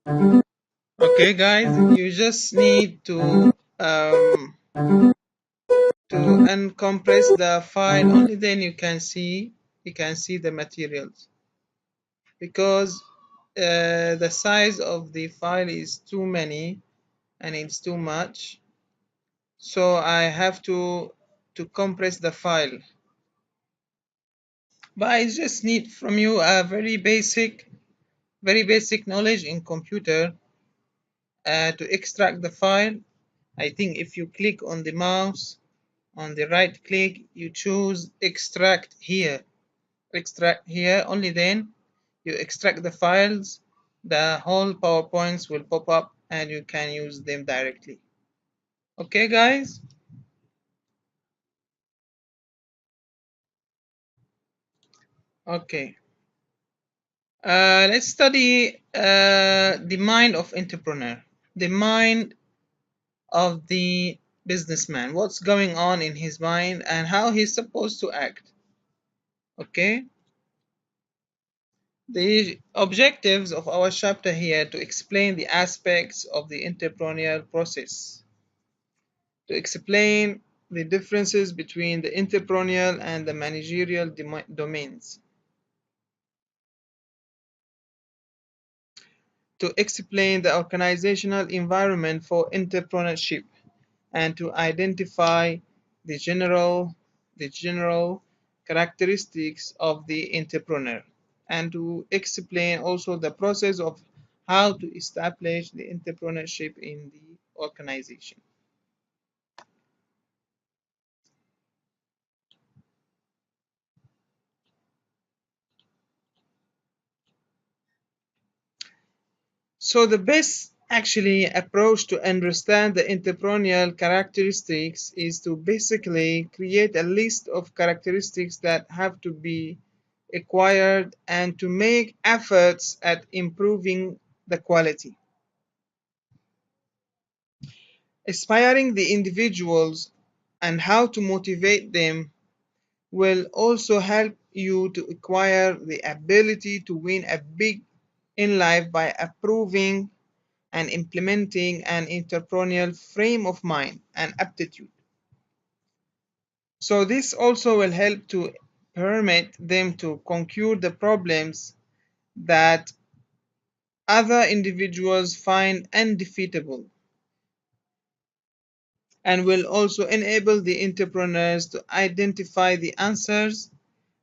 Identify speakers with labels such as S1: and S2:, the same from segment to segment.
S1: Okay, guys, you just need to uncompress the file. Only then you can see the materials, because the size of the file is too many and it's too much. So I have to compress the file. But I just need from you a very basic knowledge in computer to extract the file. I think if you click on the mouse, on the right click, you choose extract here. Only then you extract the files, the whole PowerPoints will pop up and you can use them directly. Okay, guys? Okay. Let's study the mind of entrepreneur, the mind of the businessman, what's going on in his mind and how he's supposed to act. Okay, the objectives of our chapter here to explain the aspects of the entrepreneurial process, to explain the differences between the entrepreneurial and the managerial domains, to explain the organizational environment for entrepreneurship, and to identify the general characteristics of the entrepreneur, and to explain also the process of how to establish the entrepreneurship in the organization. So the best actually approach to understand the entrepreneurial characteristics is to basically create a list of characteristics that have to be acquired and to make efforts at improving the quality. Inspiring the individuals and how to motivate them will also help you to acquire the ability to win a big in life by approving and implementing an entrepreneurial frame of mind and aptitude. So this also will help to permit them to conquer the problems that other individuals find undefeatable, and will also enable the entrepreneurs to identify the answers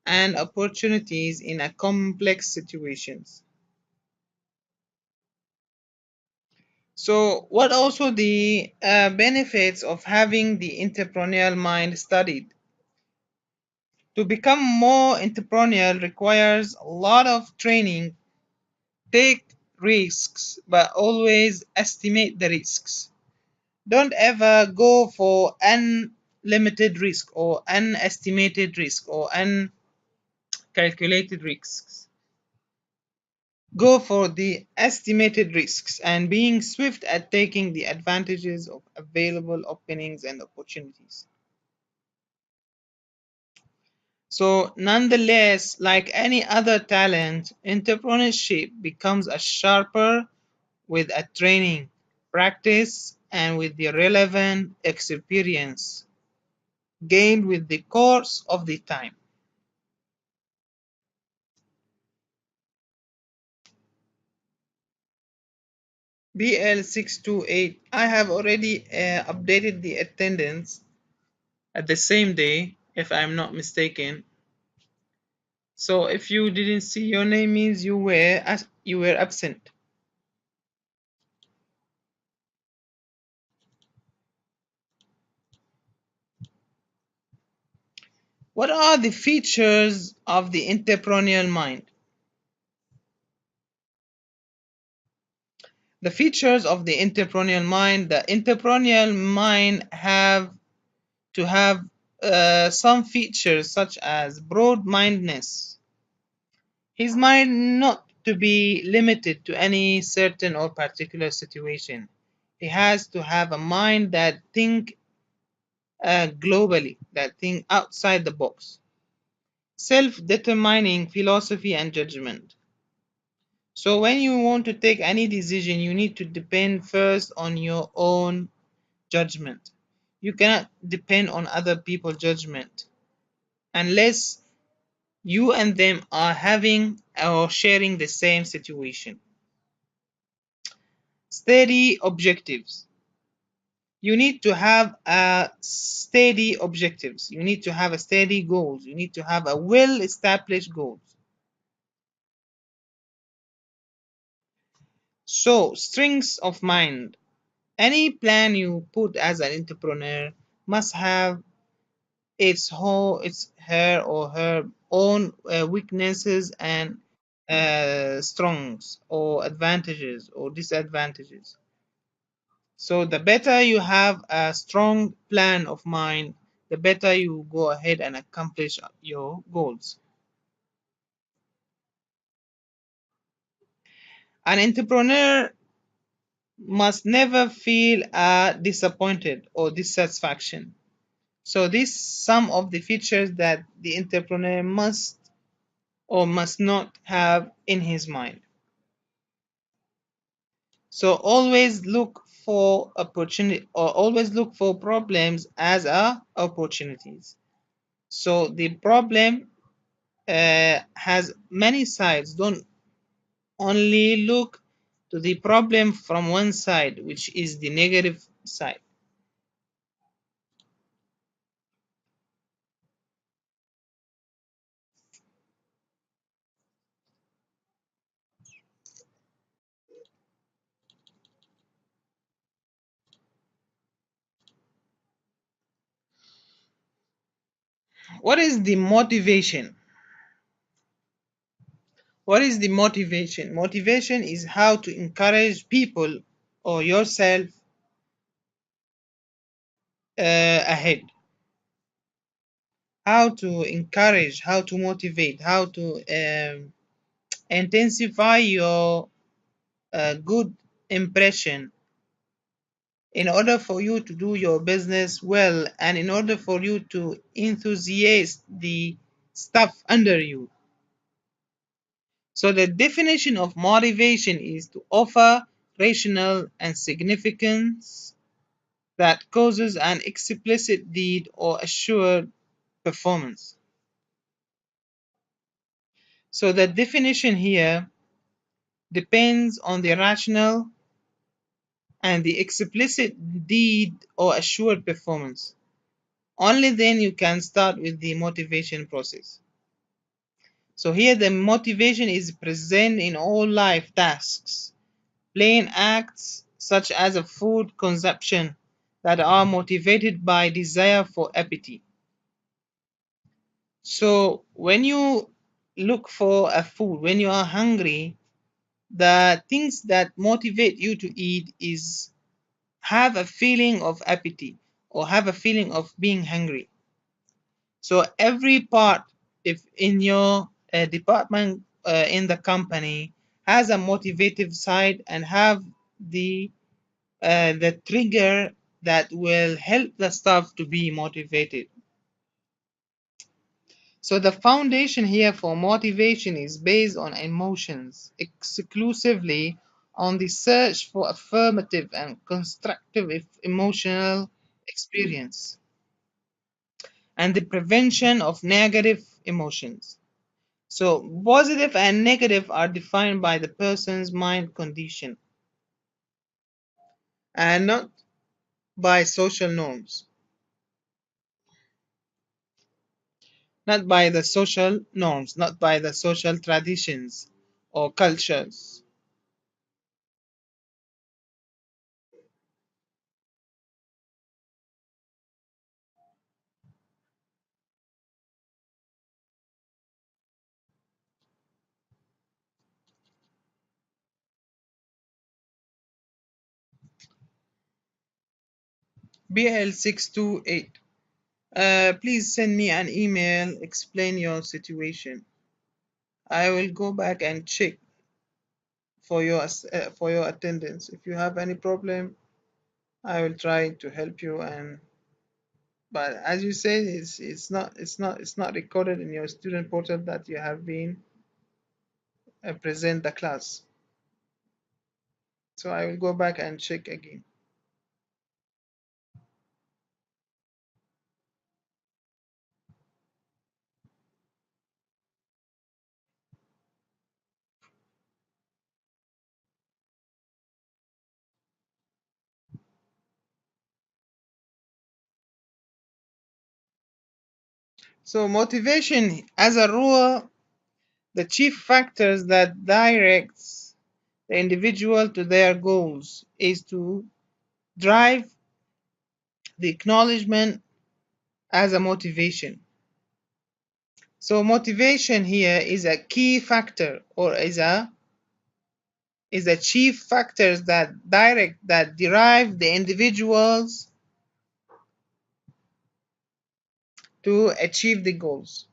S1: and opportunities in a complex situations. So what also the benefits of having the entrepreneurial mind studied? To become more entrepreneurial requires a lot of training. Take risks, but always estimate the risks. Don't ever go for unlimited risk or unestimated risk or uncalculated risks. Go for the estimated risks and being swift at taking the advantages of available openings and opportunities. So, nonetheless, like any other talent, entrepreneurship becomes a sharper with a training, practice, and with the relevant experience gained with the course of the time. BL628, I have already updated the attendance at the same day, if I'm not mistaken. So if you didn't see your name, means you were absent. What are the features of the entrepreneurial mind? The features of the entrepreneurial mind. The entrepreneurial mind have to have some features such as broad-mindedness. His mind not to be limited to any certain or particular situation. He has to have a mind that think globally, that think outside the box. Self-determining philosophy and judgment. So when you want to take any decision, you need to depend first on your own judgment. You cannot depend on other people's judgment unless you and them are having or sharing the same situation. Steady objectives. You need to have a steady objectives. You need to have a steady goals. You need to have a well established goals. So strengths of mind. Any plan you put as an entrepreneur must have its her or her own weaknesses and strongs or advantages or disadvantages. So the better you have a strong plan of mind, the better you go ahead and accomplish your goals. An entrepreneur must never feel disappointed or dissatisfaction. So these some of the features that the entrepreneur must or must not have in his mind. So always look for opportunity or always look for problems as opportunities. So the problem has many sides. Don't only look to the problem from one side, which is the negative side. What is the motivation? What is the motivation? Motivation is how to encourage people or yourself ahead. How to encourage, how to motivate, how to intensify your good impression in order for you to do your business well and in order for you to enthusiast the stuff under you. So the definition of motivation is to offer rational and significance that causes an explicit deed or assured performance. So the definition here depends on the rational and the explicit deed or assured performance. Only then you can start with the motivation process. So here the motivation is present in all life tasks, plain acts such as a food consumption that are motivated by desire for appetite. So when you look for a food, when you are hungry, the things that motivate you to eat is have a feeling of appetite or have a feeling of being hungry. So every part, if in your department in the company, has a motivative side and have the trigger that will help the staff to be motivated. So the foundation here for motivation is based on emotions, exclusively on the search for affirmative and constructive emotional experience, and the prevention of negative emotions. So positive and negative are defined by the person's mind condition and not by social norms, not by the social traditions or cultures. BL628. Please send me an email, explain your situation. I will go back and check for your attendance. If you have any problem, I will try to help you. And but as you say, it's not recorded in your student portal that you have been present the class. So I will go back and check again. So motivation, as a rule, the chief factors that directs the individual to their goals is to drive the acknowledgement as a motivation. So motivation here is a key factor, or is a chief factors that derive the individuals to achieve the goals.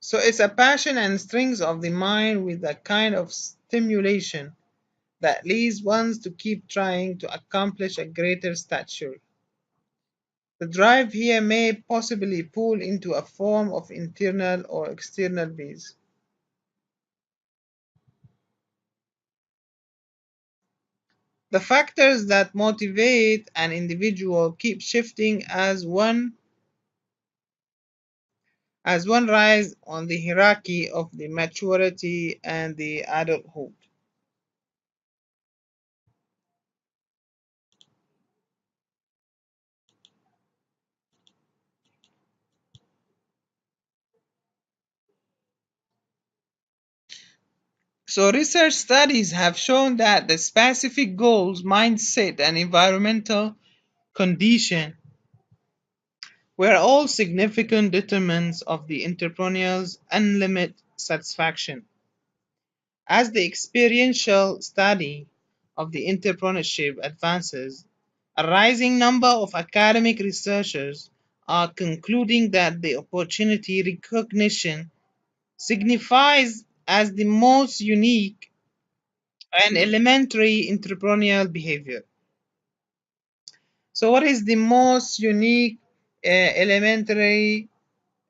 S1: So it's a passion and strings of the mind with a kind of stimulation that leads one to keep trying to accomplish a greater stature. The drive here may possibly pull into a form of internal or external base. The factors that motivate an individual keep shifting as one rise on the hierarchy of the maturity and the adulthood. So research studies have shown that the specific goals, mindset, and environmental condition were all significant determinants of the entrepreneur's unlimited satisfaction. As the experiential study of the entrepreneurship advances, a rising number of academic researchers are concluding that the opportunity recognition signifies as the most unique and elementary entrepreneurial behavior. So, what is the most unique elementary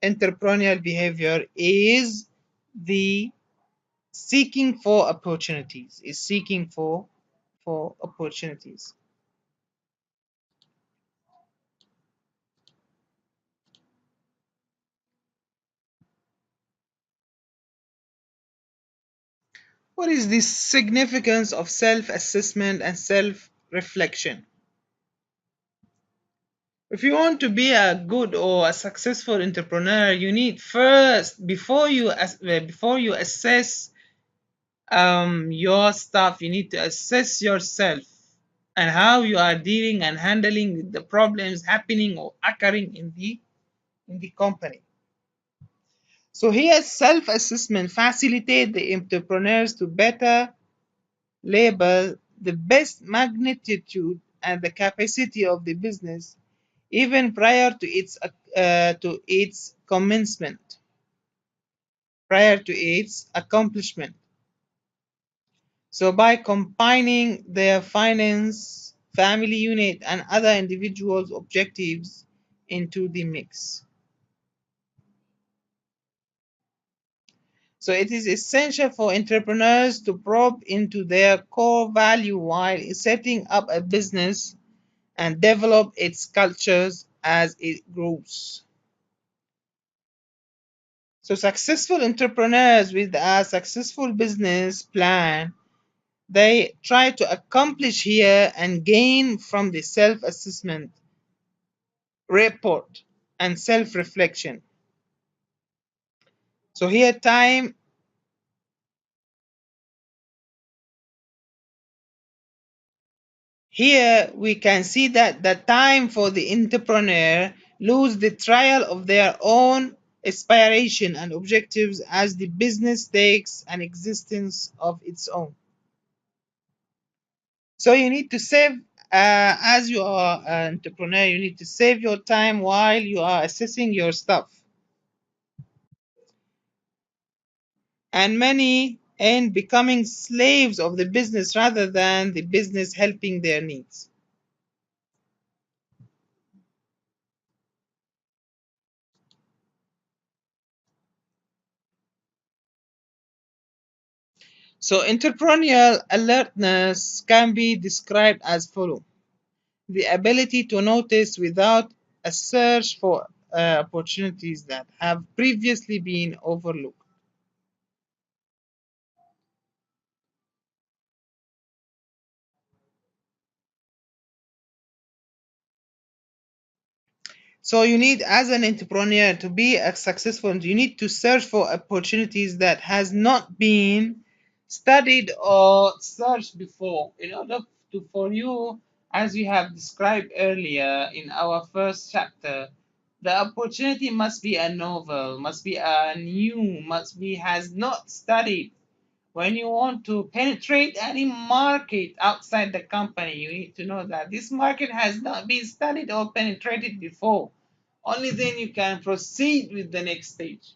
S1: entrepreneurial behavior? Is the seeking for opportunities. Is seeking for opportunities. What is the significance of self-assessment and self-reflection? If you want to be a good or a successful entrepreneur, you need first, before you assess your stuff, you need to assess yourself and how you are dealing and handling the problems happening or occurring in the company. So here, self-assessment facilitates the entrepreneurs to better label the best magnitude and the capacity of the business even prior to its commencement, prior to its accomplishment. So by combining their finance, family unit, and other individuals' objectives into the mix. So it is essential for entrepreneurs to probe into their core value while setting up a business and develop its cultures as it grows. So successful entrepreneurs with a successful business plan, they try to accomplish here and gain from the self-assessment, report, and self-reflection. So here we can see that the time for the entrepreneur lose the trial of their own aspiration and objectives as the business takes an existence of its own. So you need to save, as you are an entrepreneur, you need to save your time while you are assessing your stuff. And many end becoming slaves of the business rather than the business helping their needs. So entrepreneurial alertness can be described as follows: the ability to notice without a search for opportunities that have previously been overlooked. So you need, as an entrepreneur, to be a successful, you need to search for opportunities that has not been studied or searched before in order to, for you, as we have described earlier in our first chapter, the opportunity must be a novel, must be a new, must be has not studied. When you want to penetrate any market outside the company, you need to know that this market has not been studied or penetrated before. Only then you can proceed with the next stage.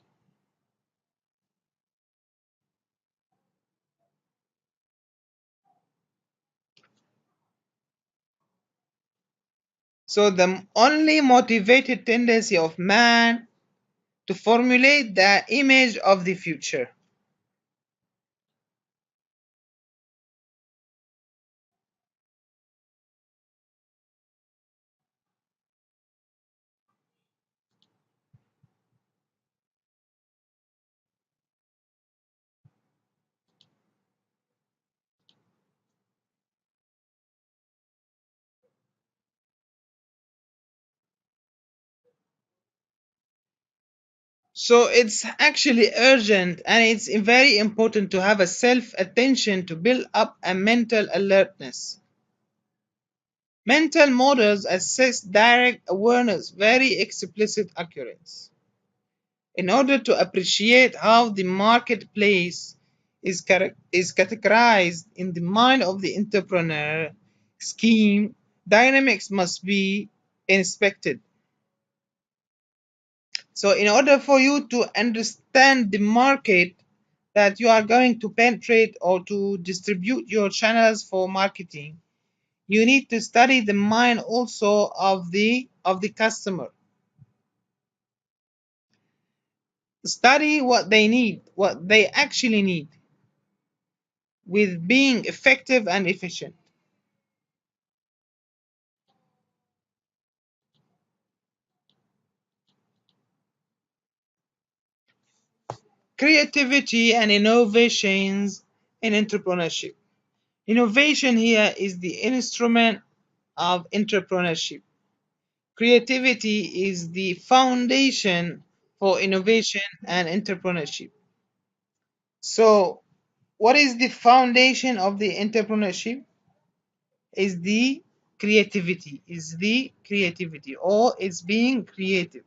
S1: So the only motivated tendency of man to formulate the image of the future. So it's actually urgent and it's very important to have a self attention to build up a mental alertness. Mental models assess direct awareness, very explicit occurrence. In order to appreciate how the marketplace is categorized in the mind of the entrepreneur, scheme dynamics must be inspected. So, in order for you to understand the market that you are going to penetrate or to distribute your channels for marketing, you need to study the mind also of the customer. Study what they need, what they actually need, with being effective and efficient. Creativity and innovations in entrepreneurship. Innovation here is the instrument of entrepreneurship. Creativity is the foundation for innovation and entrepreneurship. So, what is the foundation of the entrepreneurship? Is the creativity, or it's being creative.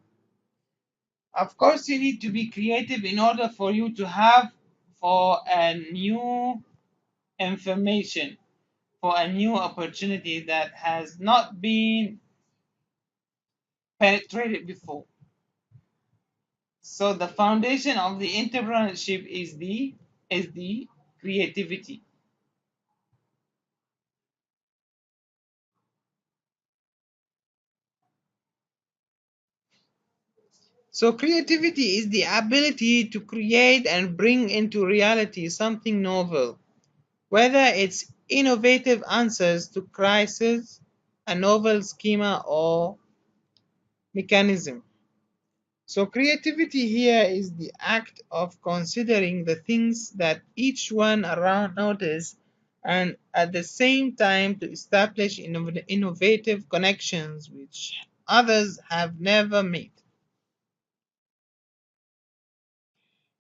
S1: Of course, you need to be creative in order for you to have for a new information, for a new opportunity that has not been penetrated before. So the foundation of the entrepreneurship is the creativity. So creativity is the ability to create and bring into reality something novel, whether it's innovative answers to crisis, a novel schema or mechanism. So creativity here is the act of considering the things that each one around notice and at the same time to establish innovative connections which others have never made.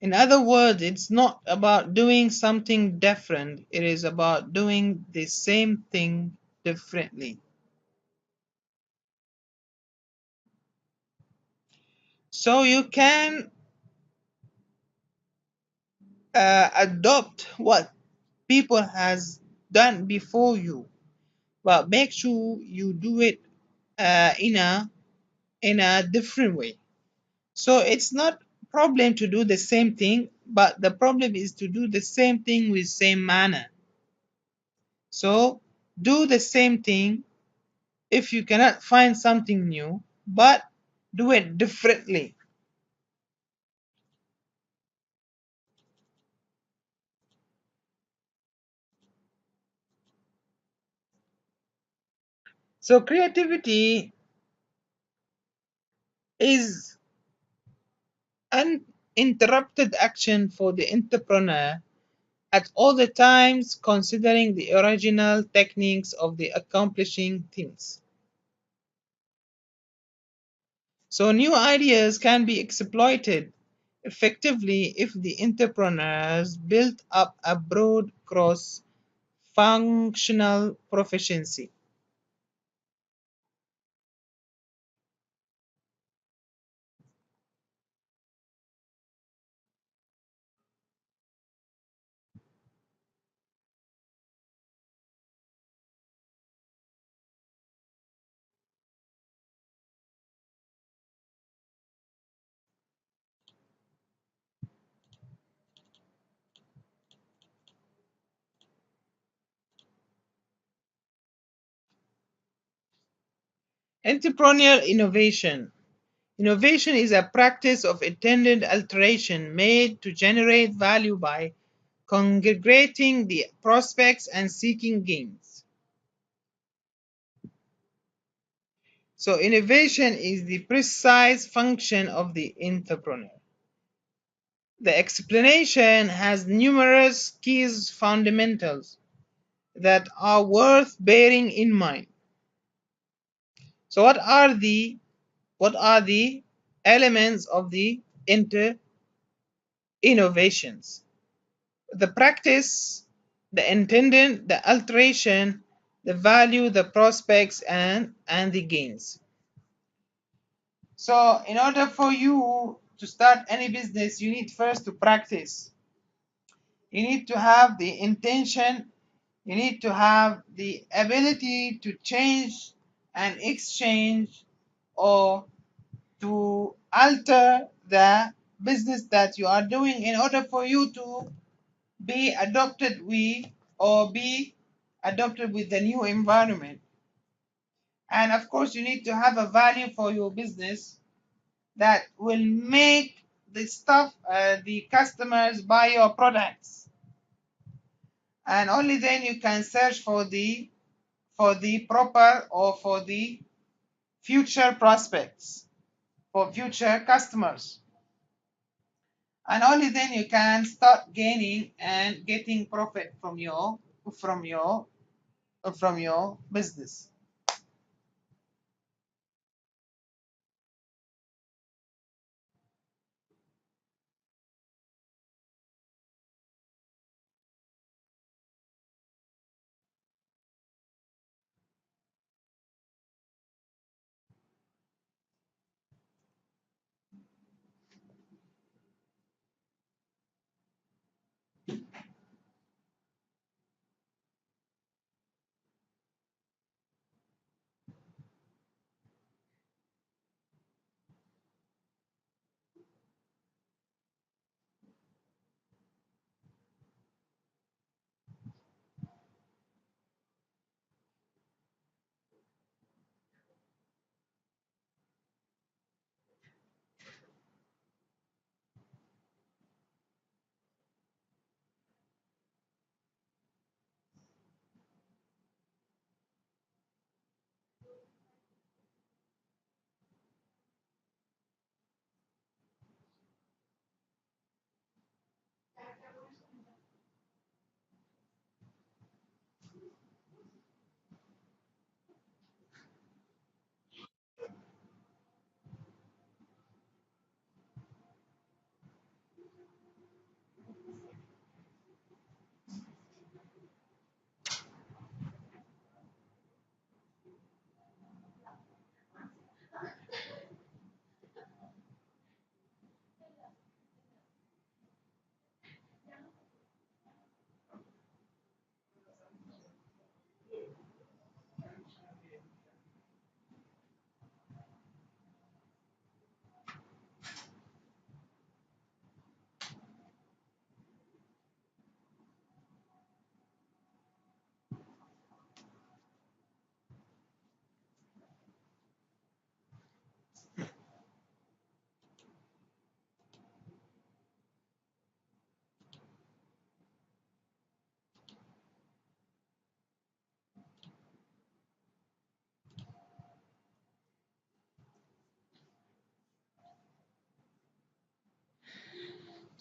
S1: In other words, it's not about doing something different, it is about doing the same thing differently. So you can adopt what people has done before you, but make sure you do it in a different way. So it's not problem to do the same thing, but the problem is to do the same thing with same manner. So do the same thing if you cannot find something new, but do it differently. So creativity is uninterrupted action for the entrepreneur at all the times, considering the original techniques of the accomplishing things. So new ideas can be exploited effectively if the entrepreneurs build up a broad cross-functional proficiency. Entrepreneurial innovation. Innovation is a practice of intended alteration made to generate value by congregating the prospects and seeking gains. So innovation is the precise function of the entrepreneur. The explanation has numerous key fundamentals that are worth bearing in mind. So what are the elements of the innovations? The practice, the intended, the alteration, the value, the prospects, and the gains. So in order for you to start any business, you need first to practice. You need to have the intention, you need to have the ability to change and exchange or to alter the business that you are doing in order for you to be adopted with or be adopted with the new environment. And of course, you need to have a value for your business that will make the customers buy your products. And only then you can search for the proper or for the future prospects, for future customers. And only then you can start gaining and getting profit from your from your business.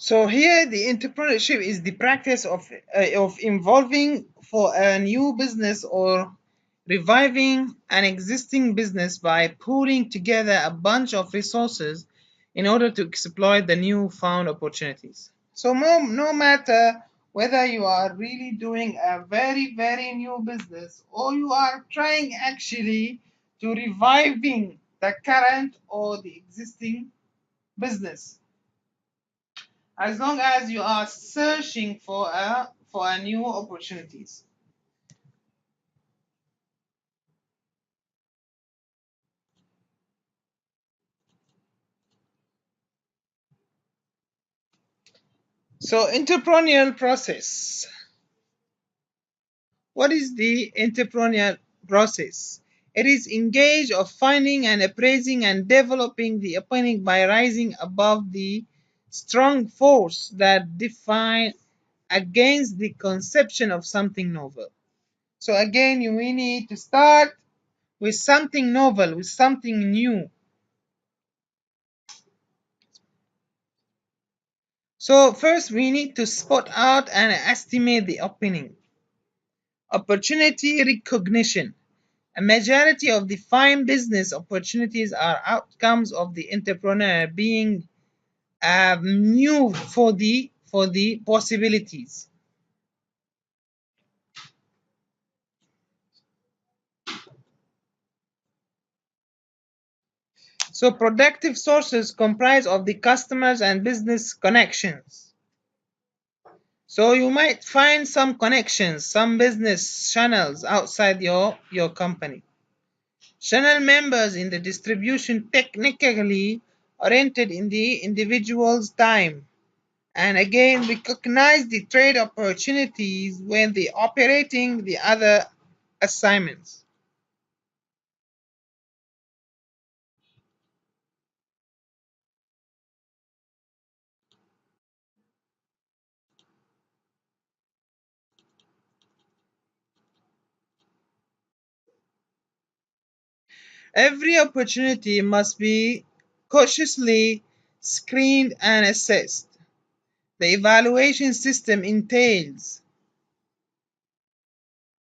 S1: So here the entrepreneurship is the practice of involving for a new business or reviving an existing business by pooling together a bunch of resources in order to exploit the new found opportunities. So no matter whether you are really doing a very new business or you are trying actually to reviving the current or the existing business, as long as you are searching for a new opportunities. So entrepreneurial process. What is the entrepreneurial process? It is engaged of finding and appraising and developing the opening by rising above the strong force that define against the conception of something novel. So again, we need to start with something novel, with something new. So first we need to spot out and estimate the opening. Opportunity recognition. A majority of the fine business opportunities are outcomes of the entrepreneur being new for the possibilities. So productive sources comprise of the customers and business connections. So you might find some connections, some business channels outside your company. Channel members in the distribution technically oriented in the individual's time, and again recognize the trade opportunities when they operating the other assignments. Every opportunity must be cautiously screened and assessed. The evaluation system entails.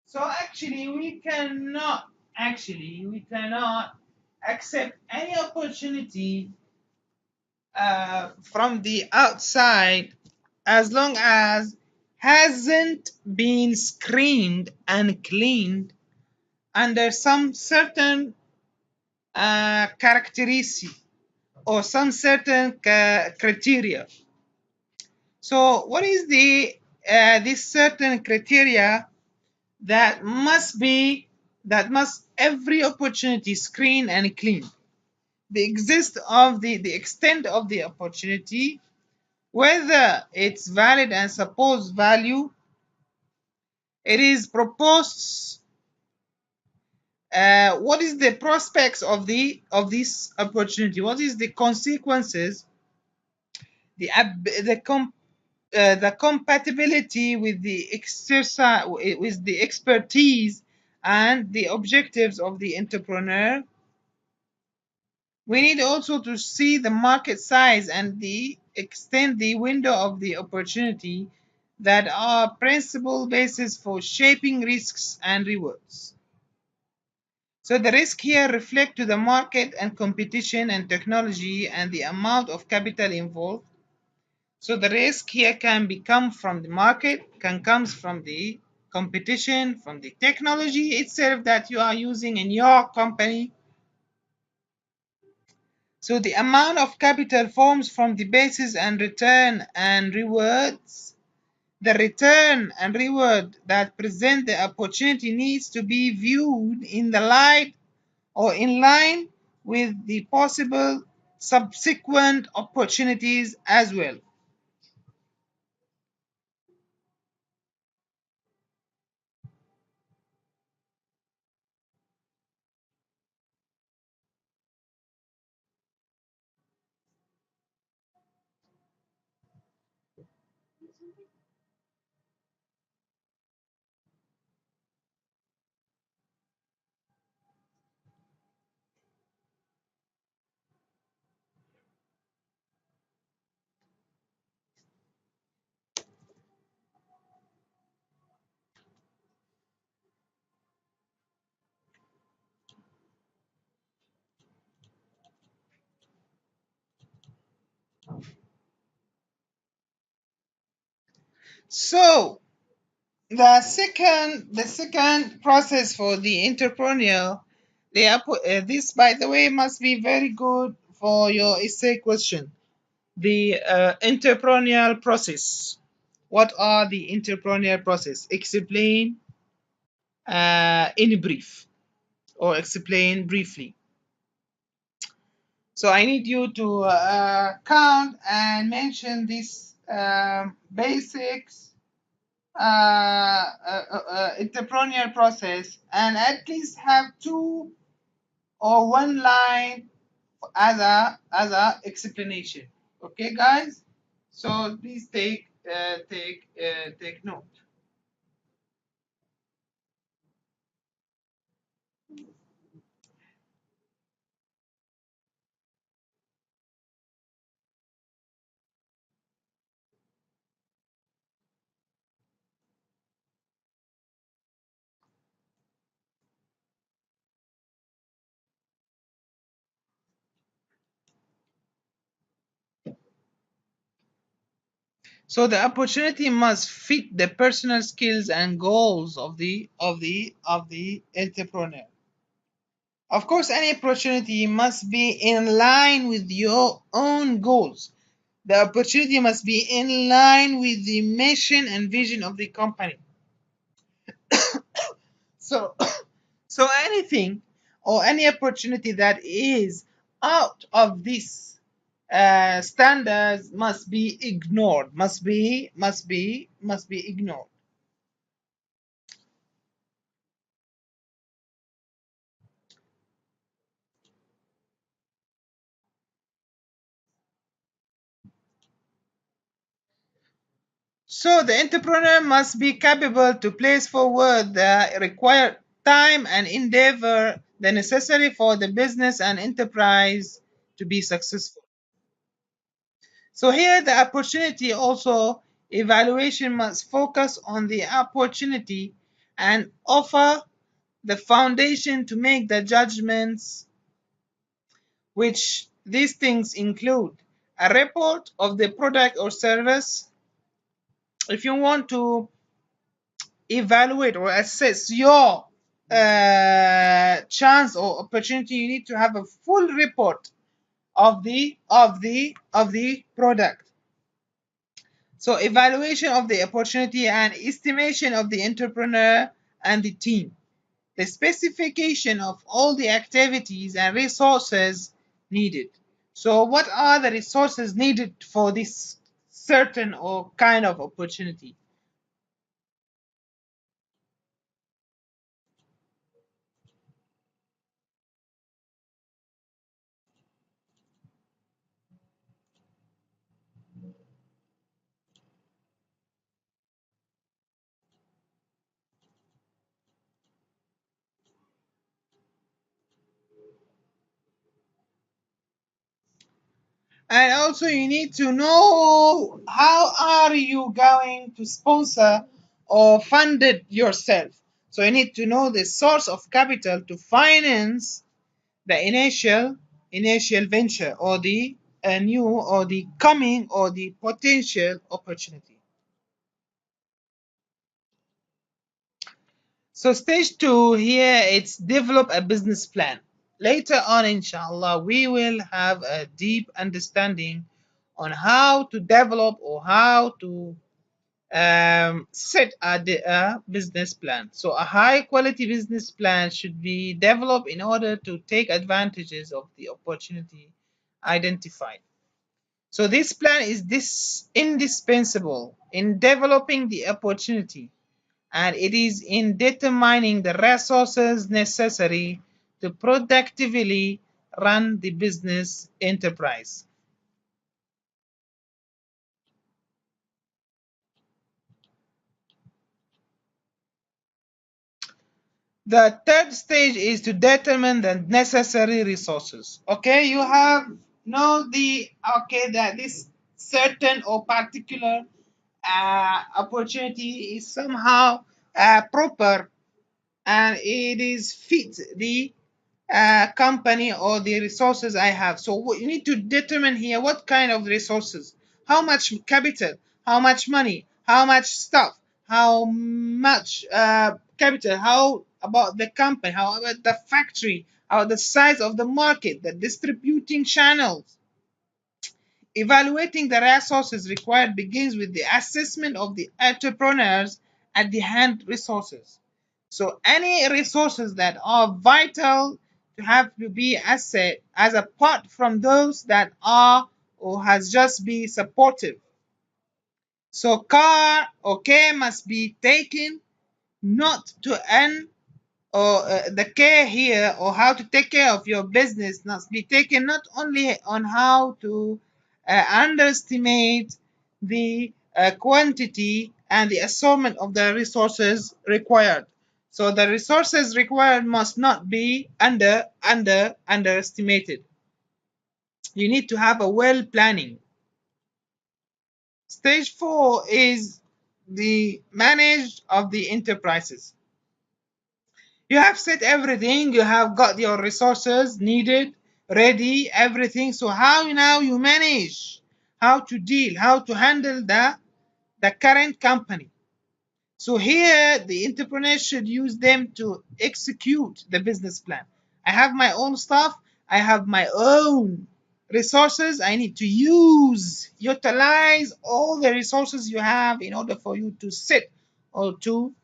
S1: So actually we cannot accept any opportunity from the outside as long as hasn't been screened and cleaned under some certain characteristic or some certain criteria. So what is the this certain criteria that must every opportunity screen and clean? The extent of the opportunity, whether it's valid and supposed value, it is proposed. What is the prospects of this opportunity? What is the consequences? The compatibility with the exercise with the expertise and the objectives of the entrepreneur. We need also to see the market size and the extend the window of the opportunity that are principal basis for shaping risks and rewards. So the risk here reflect to the market and competition and technology and the amount of capital involved. So the risk here can come from the market, can comes from the competition, from the technology itself that you are using in your company. So the amount of capital forms from the basis and return and rewards. The return and reward that present the opportunity needs to be viewed in the light or in line with the possible subsequent opportunities as well. So the second process for the entrepreneurial, this by the way must be very good for your essay question. The entrepreneurial process. What are the entrepreneurial process? Explain in brief, or explain briefly. So I need you to count and mention these basics entrepreneurial process, and at least have two or one line as a explanation. Okay, guys. So please take note. So the opportunity must fit the personal skills and goals of the entrepreneur. Of course, any opportunity must be in line with your own goals. The opportunity must be in line with the mission and vision of the company. So, so anything or any opportunity that is out of this standards must be ignored. Must be ignored. So the entrepreneur must be capable to place forward the required time and endeavor the necessary for the business and enterprise to be successful. So here the opportunity also evaluation must focus on the opportunity and offer the foundation to make the judgments, which these things include a report of the product or service. If you want to evaluate or assess your chance or opportunity, you need to have a full report of the product. So evaluation of the opportunity and estimation of the entrepreneur and the team. The specification of all the activities and resources needed. So what are the resources needed for this certain or kind of opportunity? And also you need to know how are you going to sponsor or fund it yourself. So you need to know the source of capital to finance the initial venture, or the new or the coming or the potential opportunity. So stage two here, it's develop a business plan. Later on, inshallah, we will have a deep understanding on how to develop or how to set a business plan. So a high quality business plan should be developed in order to take advantages of the opportunity identified. So this plan is indispensable in developing the opportunity, and it is in determining the resources necessary to productively run the business enterprise. The third stage is to determine the necessary resources. Okay, you have know the okay that this certain or particular opportunity is somehow proper, and it is fit the company or the resources I have. So you need to determine here what kind of resources, how much capital, how much money, how much stuff, how much capital, how about the company, how about the factory, how the size of the market, the distributing channels. Evaluating the resources required begins with the assessment of the entrepreneurs at the hand resources. So any resources that are vital to have to be assessed as apart from those that are or has just be supportive. So care or care must be taken not to end or the care here or how to take care of your business must be taken not only on how to underestimate the quantity and the assortment of the resources required. So the resources required must not be underestimated. You need to have a well planning. Stage 4 is the manage of the enterprises. You have set everything, you have got your resources needed, ready, everything. So how now you manage, how to deal, how to handle the current company. So here the entrepreneur should use them to execute the business plan. I have my own stuff, I have my own resources. I need to utilize all the resources you have in order for you to set or to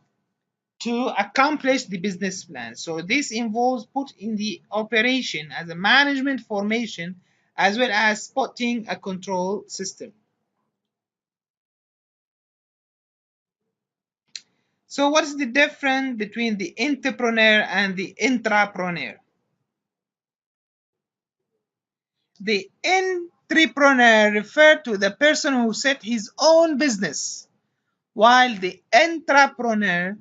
S1: accomplish the business plan. So this involves put in the operation as a management formation as well as spotting a control system. So what is the difference between the entrepreneur and the intrapreneur? The entrepreneur refers to the person who set his own business, while the intrapreneur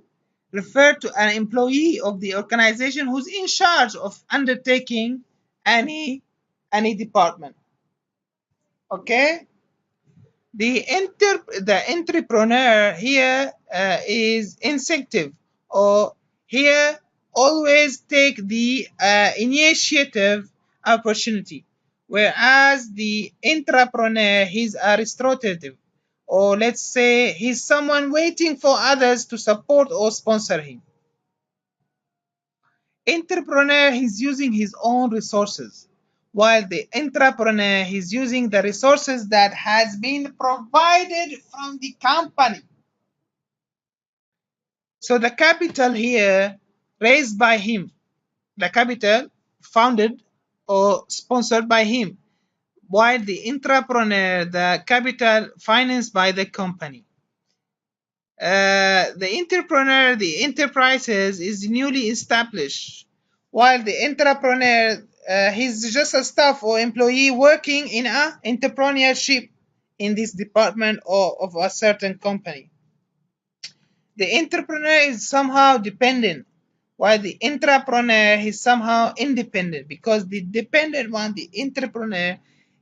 S1: refer to an employee of the organization who's in charge of undertaking any department. Okay, the entrepreneur here is instinctive, or here always take the initiative opportunity, whereas the intrapreneur he's aristocratic, or let's say he's someone waiting for others to support or sponsor him. Entrepreneur is using his own resources, while the entrepreneur is using the resources that has been provided from the company. So the capital here raised by him, the capital founded or sponsored by him, while the entrepreneur, the capital financed by the company. The entrepreneur, the enterprises is newly established, while the entrepreneur, he's just a staff or employee working in a entrepreneurship in this department or of a certain company. The entrepreneur is somehow dependent, while the intrapreneur is somehow independent, because the dependent one, the entrepreneur,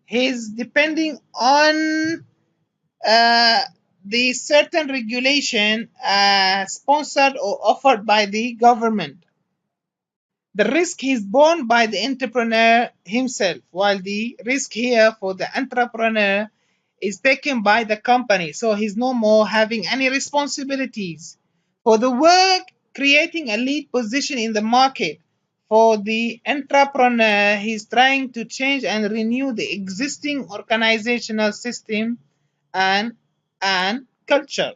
S1: he's depending on uh, the certain regulation sponsored or offered by the government. The risk is borne by the entrepreneur himself, while the risk here for the entrepreneur is taken by the company. So he's no more having any responsibilities for the work, creating a lead position in the market. For the entrepreneur, he's trying to change and renew the existing organizational system and culture.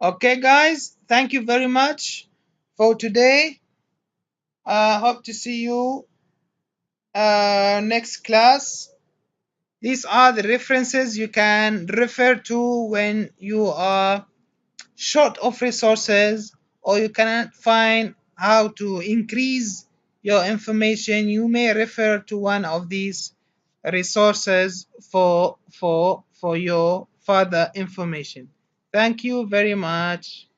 S1: Okay, guys, thank you very much for today. Hope to see you next class. These are the references you can refer to when you are short of resources or you cannot find how to increase your information. You may refer to one of these resources for your further information. Thank you very much.